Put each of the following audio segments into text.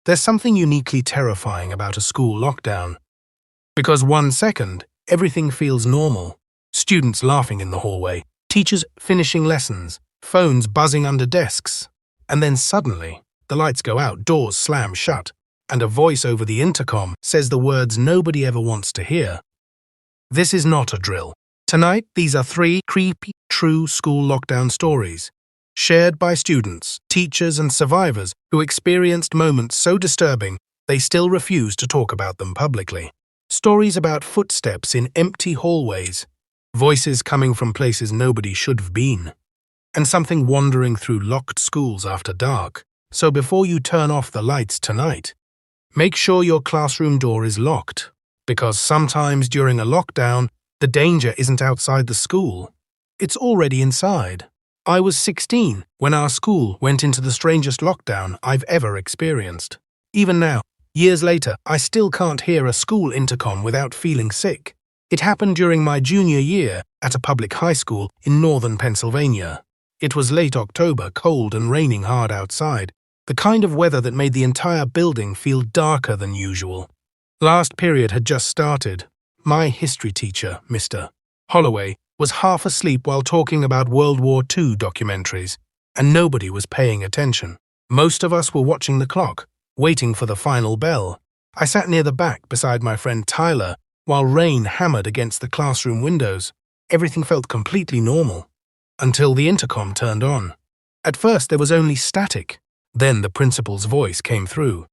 There's something uniquely terrifying about a school lockdown. Because 1 second, everything feels normal. Students laughing in the hallway, teachers finishing lessons, phones buzzing under desks. And then suddenly, the lights go out, doors slam shut, and a voice over the intercom says the words nobody ever wants to hear. This is not a drill. Tonight, these are 3 creepy, true school lockdown stories, shared by students, teachers, and survivors who experienced moments so disturbing they still refuse to talk about them publicly. Stories about footsteps in empty hallways, voices coming from places nobody should have been, and something wandering through locked schools after dark. So before you turn off the lights tonight, make sure your classroom door is locked, because sometimes during a lockdown, the danger isn't outside the school. It's already inside. I was 16 when our school went into the strangest lockdown I've ever experienced. Even now, years later, I still can't hear a school intercom without feeling sick. It happened during my junior year at a public high school in northern Pennsylvania. It was late October, cold and raining hard outside, the kind of weather that made the entire building feel darker than usual. Last period had just started. My history teacher, Mr. Holloway, was half asleep while talking about World War II documentaries, and nobody was paying attention. Most of us were watching the clock, waiting for the final bell. I sat near the back beside my friend Tyler while rain hammered against the classroom windows. Everything felt completely normal, until the intercom turned on. At first there was only static, then the principal's voice came through.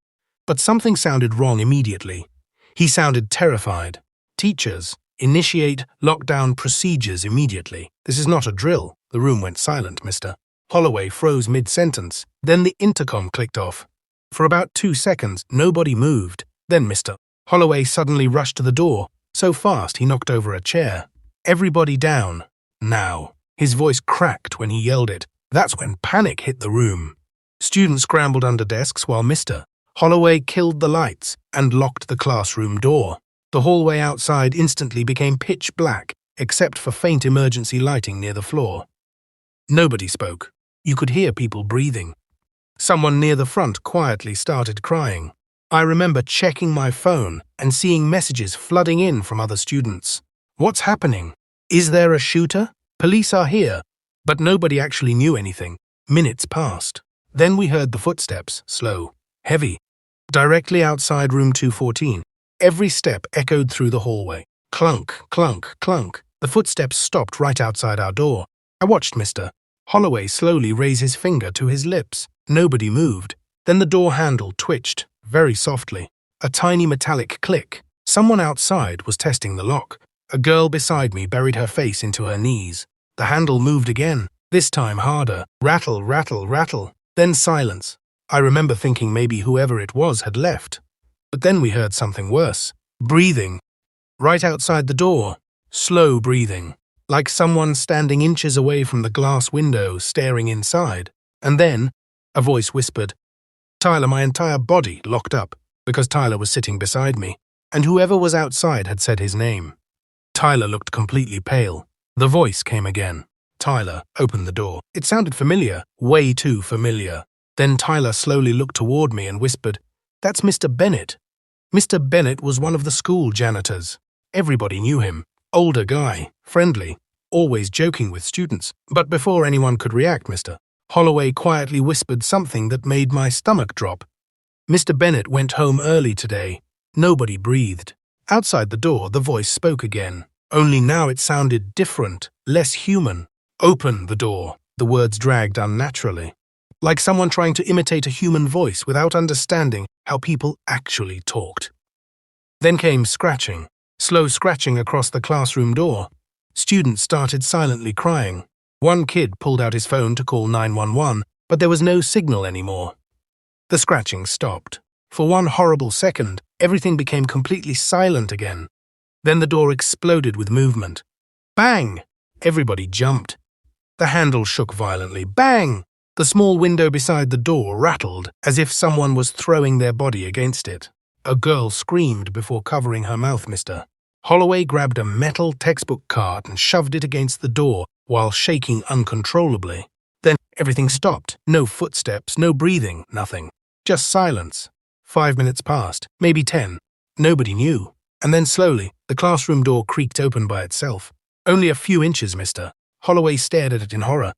But something sounded wrong immediately. He sounded terrified. Teachers, initiate lockdown procedures immediately. This is not a drill. The room went silent, Mr. Holloway froze mid-sentence. Then the intercom clicked off. For about 2 seconds, nobody moved. Then Mr. Holloway suddenly rushed to the door, so fast he knocked over a chair. Everybody down. Now. His voice cracked when he yelled it. That's when panic hit the room. Students scrambled under desks while Mr. Holloway killed the lights and locked the classroom door. The hallway outside instantly became pitch black, except for faint emergency lighting near the floor. Nobody spoke. You could hear people breathing. Someone near the front quietly started crying. I remember checking my phone and seeing messages flooding in from other students. What's happening? Is there a shooter? Police are here. But nobody actually knew anything. Minutes passed. Then we heard the footsteps, slow, heavy, directly outside room 214. Every step echoed through the hallway. Clunk, clunk, clunk. The footsteps stopped right outside our door. I watched Mr. Holloway slowly raise his finger to his lips. Nobody moved. Then the door handle twitched, very softly. A tiny metallic click. Someone outside was testing the lock. A girl beside me buried her face into her knees. The handle moved again, this time harder. Rattle, rattle, rattle. Then silence. I remember thinking maybe whoever it was had left. But then we heard something worse. Breathing. Right outside the door. Slow breathing. Like someone standing inches away from the glass window, staring inside. And then, a voice whispered, Tyler. My entire body locked up, because Tyler was sitting beside me, and whoever was outside had said his name. Tyler looked completely pale. The voice came again. Tyler opened the door. It sounded familiar, way too familiar. Then Tyler slowly looked toward me and whispered, That's Mr. Bennett. Mr. Bennett was one of the school janitors. Everybody knew him. Older guy, friendly, always joking with students. But before anyone could react, Mr. Holloway quietly whispered something that made my stomach drop. Mr. Bennett went home early today. Nobody breathed. Outside the door, the voice spoke again. Only now it sounded different, less human. Open the door. The words dragged unnaturally, like someone trying to imitate a human voice without understanding how people actually talked. Then came scratching, slow scratching across the classroom door. Students started silently crying. One kid pulled out his phone to call 911, but there was no signal anymore. The scratching stopped. For one horrible second, everything became completely silent again. Then the door exploded with movement. Bang! Everybody jumped. The handle shook violently. Bang! The small window beside the door rattled as if someone was throwing their body against it. A girl screamed before covering her mouth. Mr. Holloway grabbed a metal textbook cart and shoved it against the door while shaking uncontrollably. Then everything stopped. No footsteps, no breathing, nothing. Just silence. 5 minutes passed, maybe 10. Nobody knew. And then slowly, the classroom door creaked open by itself. Only a few inches, mister. Holloway stared at it in horror.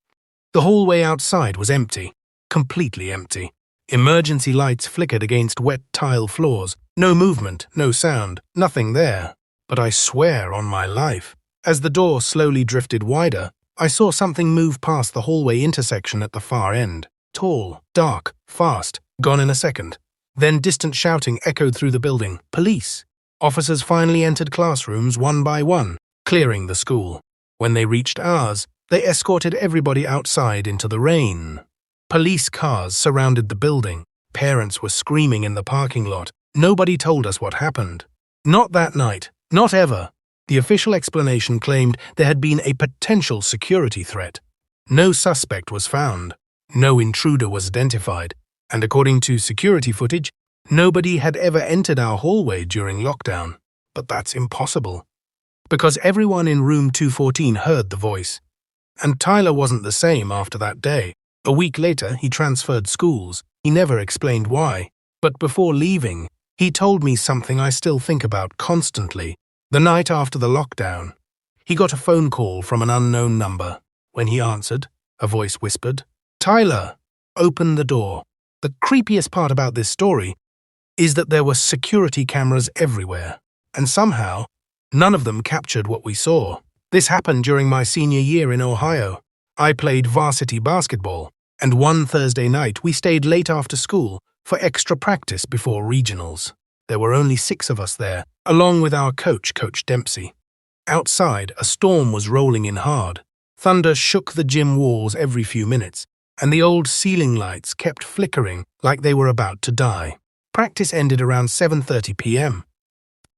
The hallway outside was empty. Completely empty. Emergency lights flickered against wet tile floors. No movement, no sound, nothing there. But I swear on my life, as the door slowly drifted wider, I saw something move past the hallway intersection at the far end. Tall, dark, fast, gone in a second. Then distant shouting echoed through the building. Police. Officers finally entered classrooms one by one, clearing the school. When they reached ours, they escorted everybody outside into the rain. Police cars surrounded the building. Parents were screaming in the parking lot. Nobody told us what happened. Not that night. Not ever. The official explanation claimed there had been a potential security threat. No suspect was found. No intruder was identified. And according to security footage, nobody had ever entered our hallway during lockdown. But that's impossible. Because everyone in room 214 heard the voice. And Tyler wasn't the same after that day. A week later, he transferred schools. He never explained why. But before leaving, he told me something I still think about constantly. The night after the lockdown, he got a phone call from an unknown number. When he answered, a voice whispered, "Tyler, open the door." The creepiest part about this story is that there were security cameras everywhere, and somehow, none of them captured what we saw. This happened during my senior year in Ohio. I played varsity basketball, and one Thursday night we stayed late after school for extra practice before regionals. There were only 6 of us there, along with our coach, Coach Dempsey. Outside, a storm was rolling in hard. Thunder shook the gym walls every few minutes, and the old ceiling lights kept flickering like they were about to die. Practice ended around 7:30 p.m.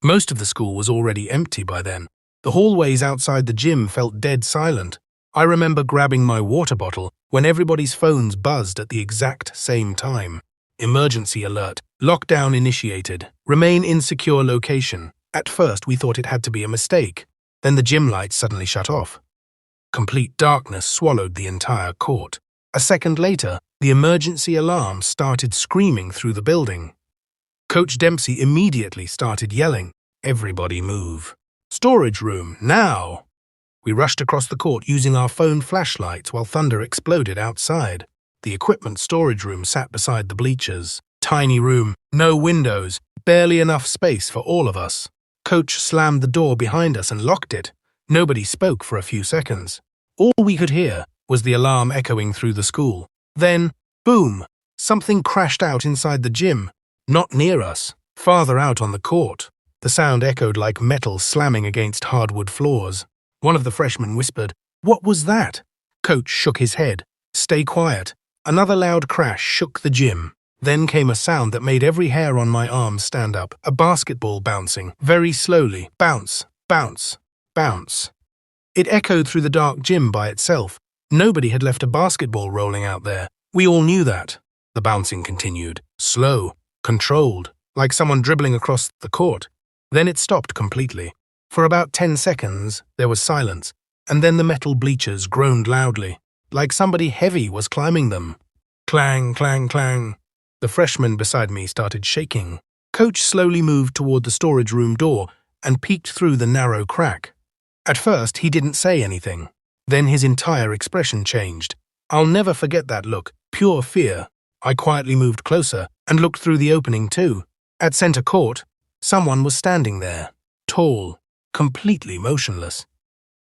Most of the school was already empty by then. The hallways outside the gym felt dead silent. I remember grabbing my water bottle when everybody's phones buzzed at the exact same time. Emergency alert. Lockdown initiated. Remain in secure location. At first, we thought it had to be a mistake. Then the gym lights suddenly shut off. Complete darkness swallowed the entire court. A second later, the emergency alarm started screaming through the building. Coach Dempsey immediately started yelling, "Everybody move. Storage room, now!" We rushed across the court using our phone flashlights while thunder exploded outside. The equipment storage room sat beside the bleachers. Tiny room, no windows, barely enough space for all of us. Coach slammed the door behind us and locked it. Nobody spoke for a few seconds. All we could hear was the alarm echoing through the school. Then, boom, something crashed out inside the gym. Not near us, farther out on the court. The sound echoed like metal slamming against hardwood floors. One of the freshmen whispered, "What was that?" Coach shook his head. "Stay quiet." Another loud crash shook the gym. Then came a sound that made every hair on my arm stand up. A basketball bouncing, very slowly. Bounce, bounce, bounce. It echoed through the dark gym by itself. Nobody had left a basketball rolling out there. We all knew that. The bouncing continued. Slow, controlled, like someone dribbling across the court. Then it stopped completely. For about 10 seconds, there was silence, and then the metal bleachers groaned loudly, like somebody heavy was climbing them. Clang, clang, clang. The freshman beside me started shaking. Coach slowly moved toward the storage room door and peeked through the narrow crack. At first, he didn't say anything. Then his entire expression changed. I'll never forget that look, pure fear. I quietly moved closer and looked through the opening too. At center court, someone was standing there, tall, completely motionless.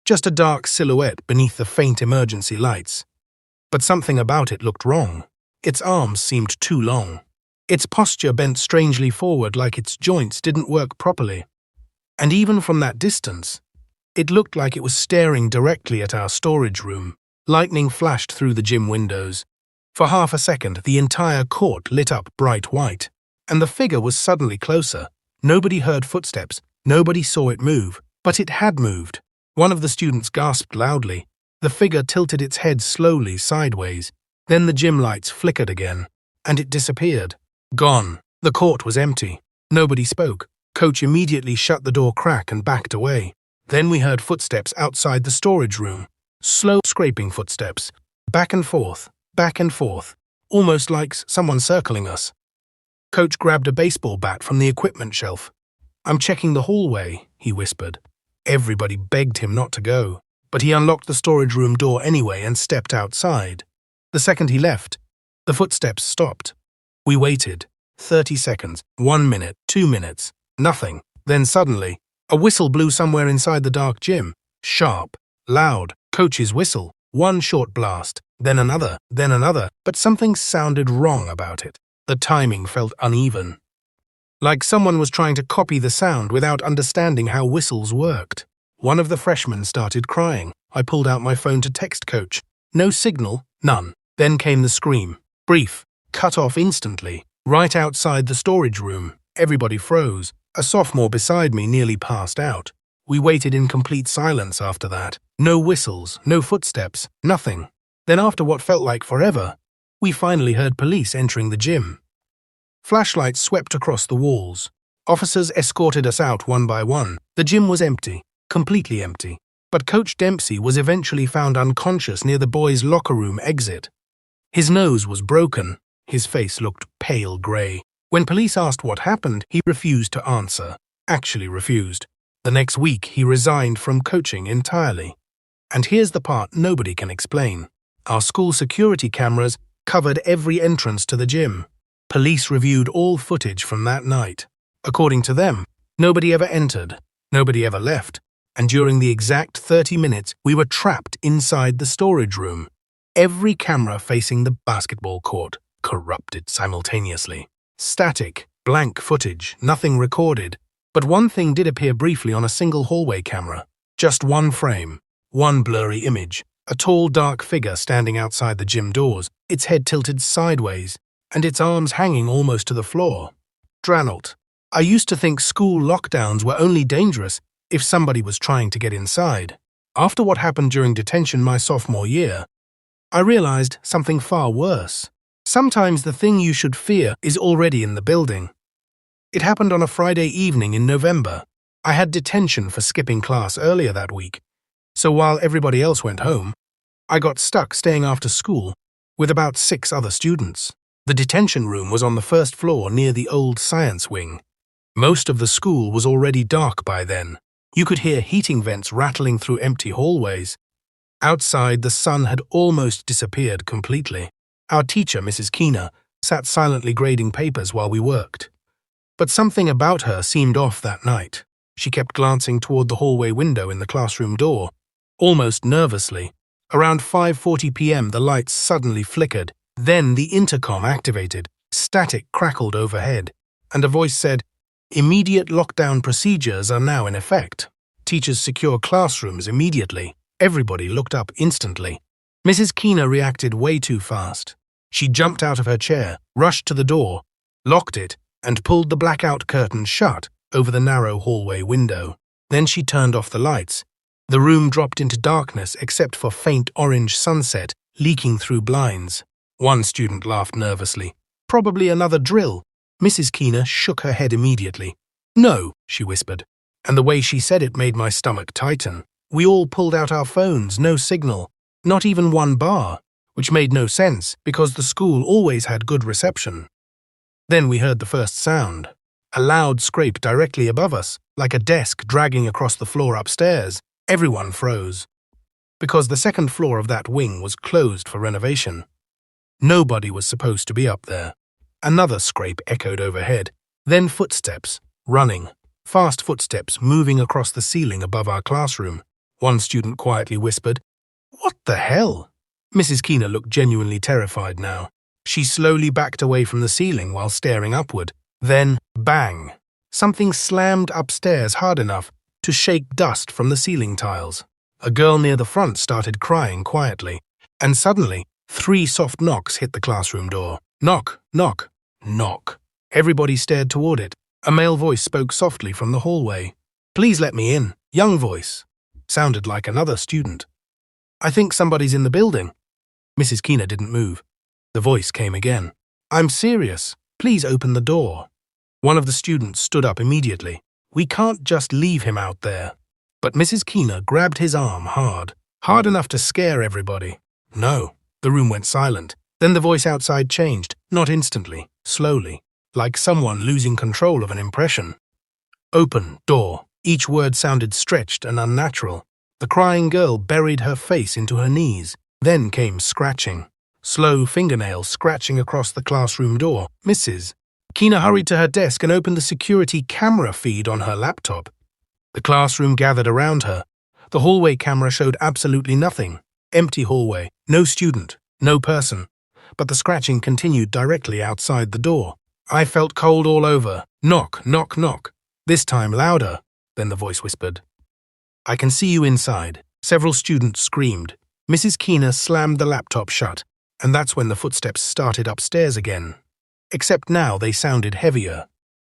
Just a dark silhouette beneath the faint emergency lights. But something about it looked wrong. Its arms seemed too long. Its posture bent strangely forward like its joints didn't work properly. And even from that distance, it looked like it was staring directly at our storage room. Lightning flashed through the gym windows. For half a second, the entire court lit up bright white, and the figure was suddenly closer. Nobody heard footsteps, nobody saw it move, but it had moved. One of the students gasped loudly. The figure tilted its head slowly sideways. Then the gym lights flickered again, and it disappeared. Gone. The court was empty. Nobody spoke. Coach immediately shut the door crack and backed away. Then we heard footsteps outside the storage room. Slow scraping footsteps. Back and forth, almost like someone circling us. Coach grabbed a baseball bat from the equipment shelf. "I'm checking the hallway," he whispered. Everybody begged him not to go, but he unlocked the storage room door anyway and stepped outside. The second he left, the footsteps stopped. We waited. 30 seconds, 1 minute, 2 minutes, nothing. Then suddenly, a whistle blew somewhere inside the dark gym. Sharp, loud, Coach's whistle. One short blast, then another, but something sounded wrong about it. The timing felt uneven. Like someone was trying to copy the sound without understanding how whistles worked. One of the freshmen started crying. I pulled out my phone to text Coach. No signal, none. Then came the scream. Brief, cut off instantly. Right outside the storage room. Everybody froze. A sophomore beside me nearly passed out. We waited in complete silence after that. No whistles, no footsteps, nothing. Then after what felt like forever, we finally heard police entering the gym. Flashlights swept across the walls. Officers escorted us out one by one. The gym was empty, completely empty. But Coach Dempsey was eventually found unconscious near the boys' locker room exit. His nose was broken. His face looked pale grey. When police asked what happened, he refused to answer. Actually refused. The next week, he resigned from coaching entirely. And here's the part nobody can explain. Our school security cameras covered every entrance to the gym. Police reviewed all footage from that night. According to them, nobody ever entered, nobody ever left, and during the exact 30 minutes, we were trapped inside the storage room. Every camera facing the basketball court, corrupted simultaneously. Static, blank footage, nothing recorded. But one thing did appear briefly on a single hallway camera. Just one frame, one blurry image. A tall, dark figure standing outside the gym doors, its head tilted sideways, and its arms hanging almost to the floor. Dranolt. I used to think school lockdowns were only dangerous if somebody was trying to get inside. After what happened during detention my sophomore year, I realized something far worse. Sometimes the thing you should fear is already in the building. It happened on a Friday evening in November. I had detention for skipping class earlier that week, so while everybody else went home, I got stuck staying after school with about 6 other students. The detention room was on the first floor near the old science wing. Most of the school was already dark by then. You could hear heating vents rattling through empty hallways. Outside, the sun had almost disappeared completely. Our teacher, Mrs. Keener, sat silently grading papers while we worked. But something about her seemed off that night. She kept glancing toward the hallway window in the classroom door, almost nervously. Around 5:40 p.m., the lights suddenly flickered. Then the intercom activated. Static crackled overhead, and a voice said, "Immediate lockdown procedures are now in effect. Teachers secure classrooms immediately." Everybody looked up instantly. Mrs. Keener reacted way too fast. She jumped out of her chair, rushed to the door, locked it, and pulled the blackout curtain shut over the narrow hallway window. Then she turned off the lights. The room dropped into darkness except for faint orange sunset leaking through blinds. One student laughed nervously. Probably another drill. Mrs. Keener shook her head immediately. "No," she whispered, and the way she said it made my stomach tighten. We all pulled out our phones, no signal, not even one bar, which made no sense because the school always had good reception. Then we heard the first sound, a loud scrape directly above us, like a desk dragging across the floor upstairs. Everyone froze, because the second floor of that wing was closed for renovation. Nobody was supposed to be up there. Another scrape echoed overhead, then footsteps, running, fast footsteps moving across the ceiling above our classroom. One student quietly whispered, "What the hell?" Mrs. Keener looked genuinely terrified now. She slowly backed away from the ceiling while staring upward. Then, bang! Something slammed upstairs hard enough to shake dust from the ceiling tiles. A girl near the front started crying quietly, and suddenly, 3 soft knocks hit the classroom door. Knock, knock, knock. Everybody stared toward it. A male voice spoke softly from the hallway. "Please let me in." Young voice. Sounded like another student. "I think somebody's in the building." Mrs. Keener didn't move. The voice came again. "I'm serious. Please open the door." One of the students stood up immediately. "We can't just leave him out there." But Mrs. Keener grabbed his arm hard enough to scare everybody. No, the room went silent. Then the voice outside changed, not instantly, slowly, like someone losing control of an impression. Open, door. Each word sounded stretched and unnatural. The crying girl buried her face into her knees. Then came scratching. Slow fingernails scratching across the classroom door. Mrs. Kina hurried to her desk and opened the security camera feed on her laptop. The classroom gathered around her. The hallway camera showed absolutely nothing. Empty hallway, no student, no person. But the scratching continued directly outside the door. I felt cold all over. Knock, knock, knock. This time louder. Then the voice whispered, "I can see you inside." Several students screamed. Mrs. Kina slammed the laptop shut, and that's when the footsteps started upstairs again. Except now they sounded heavier.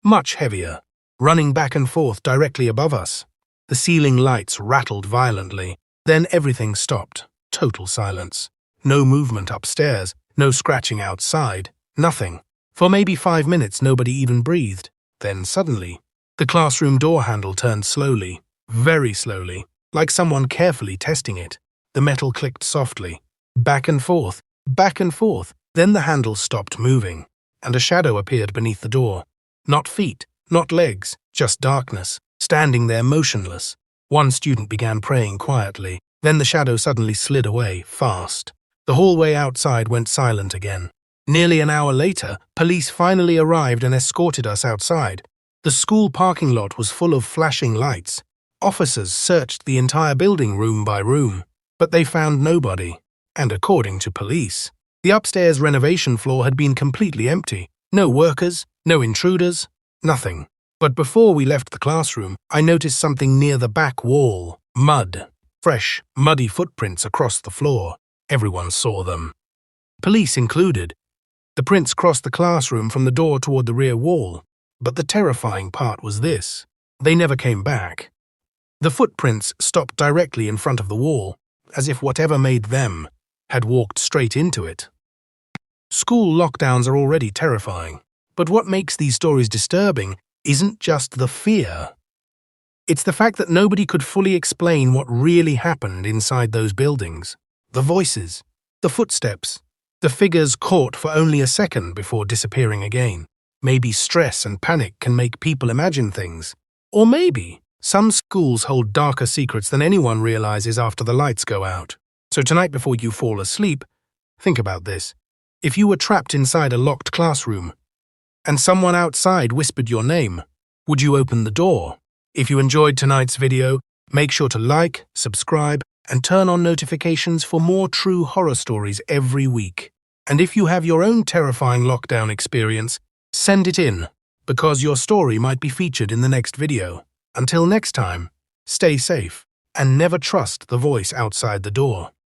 Much heavier. Running back and forth directly above us. The ceiling lights rattled violently. Then everything stopped. Total silence. No movement upstairs. No scratching outside. Nothing. For maybe 5 minutes nobody even breathed. Then suddenly, the classroom door handle turned slowly, very slowly, like someone carefully testing it. The metal clicked softly. Back and forth, back and forth. Then the handle stopped moving, and a shadow appeared beneath the door. Not feet, not legs, just darkness, standing there motionless. One student began praying quietly. Then the shadow suddenly slid away, fast. The hallway outside went silent again. Nearly an hour later, police finally arrived and escorted us outside. The school parking lot was full of flashing lights. Officers searched the entire building room by room, but they found nobody. And according to police, the upstairs renovation floor had been completely empty. No workers, no intruders, nothing. But before we left the classroom, I noticed something near the back wall. Mud. Fresh, muddy footprints across the floor. Everyone saw them. Police included. The prints crossed the classroom from the door toward the rear wall. But the terrifying part was this. They never came back. The footprints stopped directly in front of the wall, as if whatever made them had walked straight into it. School lockdowns are already terrifying, but what makes these stories disturbing isn't just the fear. It's the fact that nobody could fully explain what really happened inside those buildings. The voices, the footsteps, the figures caught for only a second before disappearing again. Maybe stress and panic can make people imagine things. Or maybe some schools hold darker secrets than anyone realizes after the lights go out. So tonight before you fall asleep, think about this. If you were trapped inside a locked classroom and someone outside whispered your name, would you open the door? If you enjoyed tonight's video, make sure to like, subscribe, and turn on notifications for more true horror stories every week. And if you have your own terrifying lockdown experience, send it in, because your story might be featured in the next video. Until next time, stay safe, and never trust the voice outside the door.